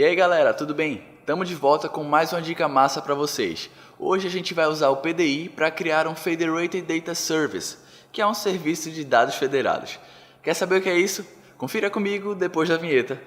E aí galera, tudo bem? Estamos de volta com mais uma dica massa para vocês. Hoje a gente vai usar o PDI para criar um Federated Data Service, que é um serviço de dados federados. Quer saber o que é isso? Confira comigo depois da vinheta.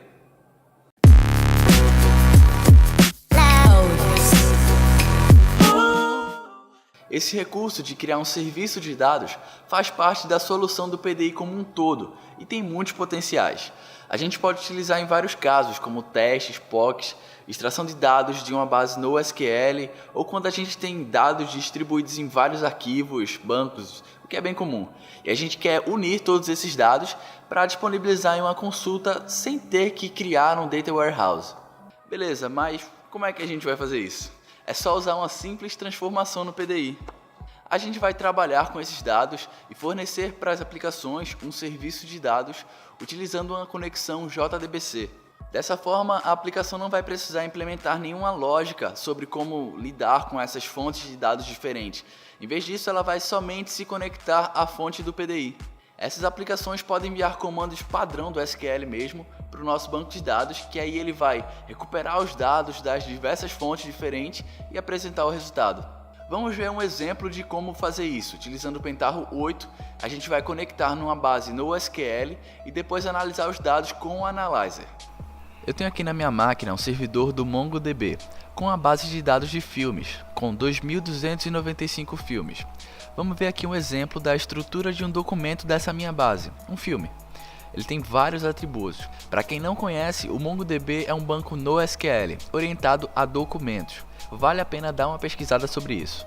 Esse recurso de criar um serviço de dados faz parte da solução do PDI como um todo e tem muitos potenciais. A gente pode utilizar em vários casos, como testes, POCs, extração de dados de uma base NoSQL ou quando a gente tem dados distribuídos em vários arquivos, bancos, o que é bem comum. E a gente quer unir todos esses dados para disponibilizar em uma consulta sem ter que criar um Data Warehouse. Beleza, mas como é que a gente vai fazer isso? É só usar uma simples transformação no PDI. A gente vai trabalhar com esses dados e fornecer para as aplicações um serviço de dados utilizando uma conexão JDBC. Dessa forma, a aplicação não vai precisar implementar nenhuma lógica sobre como lidar com essas fontes de dados diferentes. Em vez disso, ela vai somente se conectar à fonte do PDI. Essas aplicações podem enviar comandos padrão do SQL mesmo para o nosso banco de dados, que aí ele vai recuperar os dados das diversas fontes diferentes e apresentar o resultado. Vamos ver um exemplo de como fazer isso. Utilizando o Pentaho 8, a gente vai conectar numa base NoSQL e depois analisar os dados com o Analyzer. Eu tenho aqui na minha máquina um servidor do MongoDB com a base de dados de filmes, com 2.295 filmes. Vamos ver aqui um exemplo da estrutura de um documento dessa minha base, um filme. Ele tem vários atributos. Para quem não conhece, o MongoDB é um banco NoSQL, orientado a documentos. Vale a pena dar uma pesquisada sobre isso.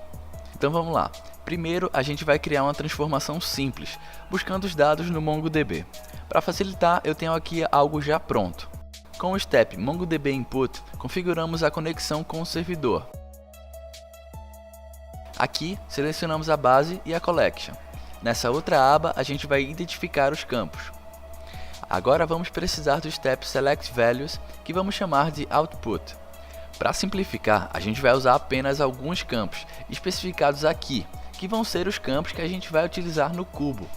Então vamos lá. Primeiro a gente vai criar uma transformação simples, buscando os dados no MongoDB. Para facilitar, eu tenho aqui algo já pronto. Com o step MongoDB Input, configuramos a conexão com o servidor. Aqui, selecionamos a base e a collection. Nessa outra aba, a gente vai identificar os campos. Agora vamos precisar do step Select Values, que vamos chamar de Output. Para simplificar, a gente vai usar apenas alguns campos, especificados aqui, que vão ser os campos que a gente vai utilizar no cubo.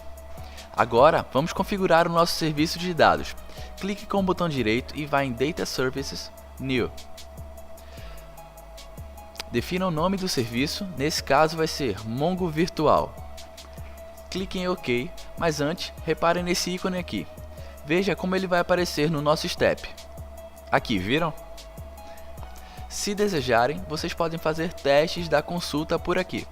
Agora, vamos configurar o nosso serviço de dados. Clique com o botão direito e vá em Data Services, New. Defina o nome do serviço, nesse caso vai ser Mongo Virtual. Clique em OK, mas antes, reparem nesse ícone aqui. Veja como ele vai aparecer no nosso step. Aqui, viram? Se desejarem, vocês podem fazer testes da consulta por aqui.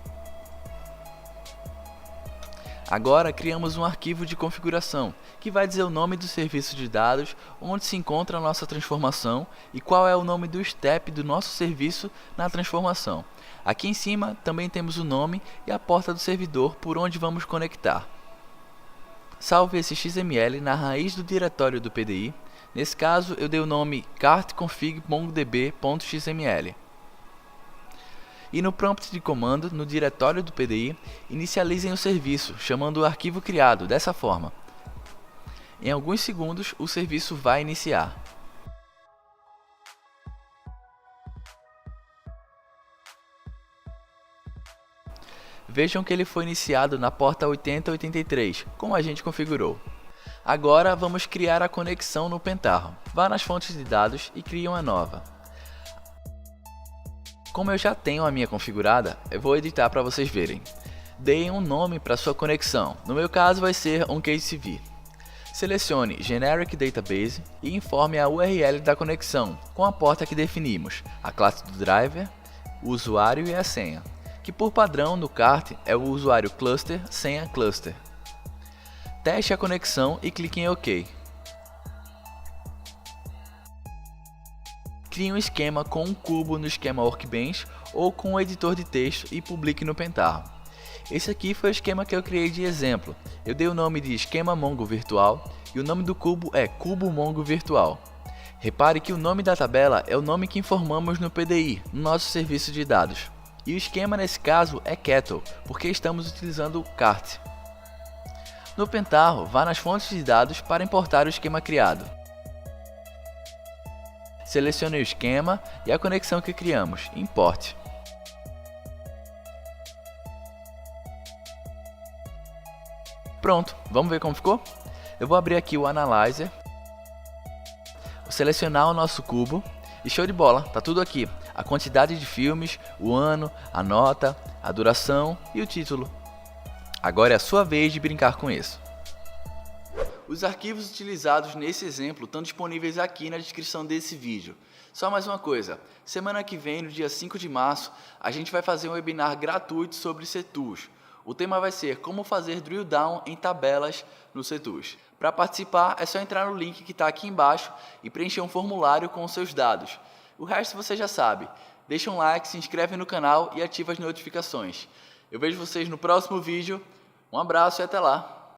Agora criamos um arquivo de configuração, que vai dizer o nome do serviço de dados, onde se encontra a nossa transformação e qual é o nome do step do nosso serviço na transformação. Aqui em cima também temos o nome e a porta do servidor por onde vamos conectar. Salve esse XML na raiz do diretório do PDI. Nesse caso eu dei o nome cartconfig.mongodb.xml. E no prompt de comando, no diretório do PDI, inicializem o serviço, chamando o arquivo criado dessa forma. Em alguns segundos, o serviço vai iniciar. Vejam que ele foi iniciado na porta 8083, como a gente configurou. Agora vamos criar a conexão no Pentaho. Vá nas fontes de dados e crie uma nova. Como eu já tenho a minha configurada, eu vou editar para vocês verem. Deem um nome para sua conexão, no meu caso vai ser OnCaseCV. Selecione Generic Database e informe a URL da conexão, com a porta que definimos, a classe do driver, o usuário e a senha, que por padrão no CART é o usuário cluster, senha cluster. Teste a conexão e clique em OK. Crie um esquema com um cubo no esquema Workbench ou com um editor de texto e publique no Pentaho. Esse aqui foi o esquema que eu criei de exemplo. Eu dei o nome de esquema Mongo Virtual e o nome do cubo é Cubo Mongo Virtual. Repare que o nome da tabela é o nome que informamos no PDI, no nosso serviço de dados. E o esquema nesse caso é Kettle, porque estamos utilizando o CART. No Pentaho, vá nas fontes de dados para importar o esquema criado. Selecione o esquema e a conexão que criamos, importe. Pronto, vamos ver como ficou? Eu vou abrir aqui o Analyzer. selecionar o nosso cubo e show de bola, tá tudo aqui. A quantidade de filmes, o ano, a nota, a duração e o título. Agora é a sua vez de brincar com isso. Os arquivos utilizados nesse exemplo estão disponíveis aqui na descrição desse vídeo. Só mais uma coisa, semana que vem, no dia 5 de março, a gente vai fazer um webinar gratuito sobre CTools. O tema vai ser como fazer drill down em tabelas no CTools. Para participar, é só entrar no link que está aqui embaixo e preencher um formulário com os seus dados. O resto você já sabe. Deixa um like, se inscreve no canal e ativa as notificações. Eu vejo vocês no próximo vídeo. Um abraço e até lá!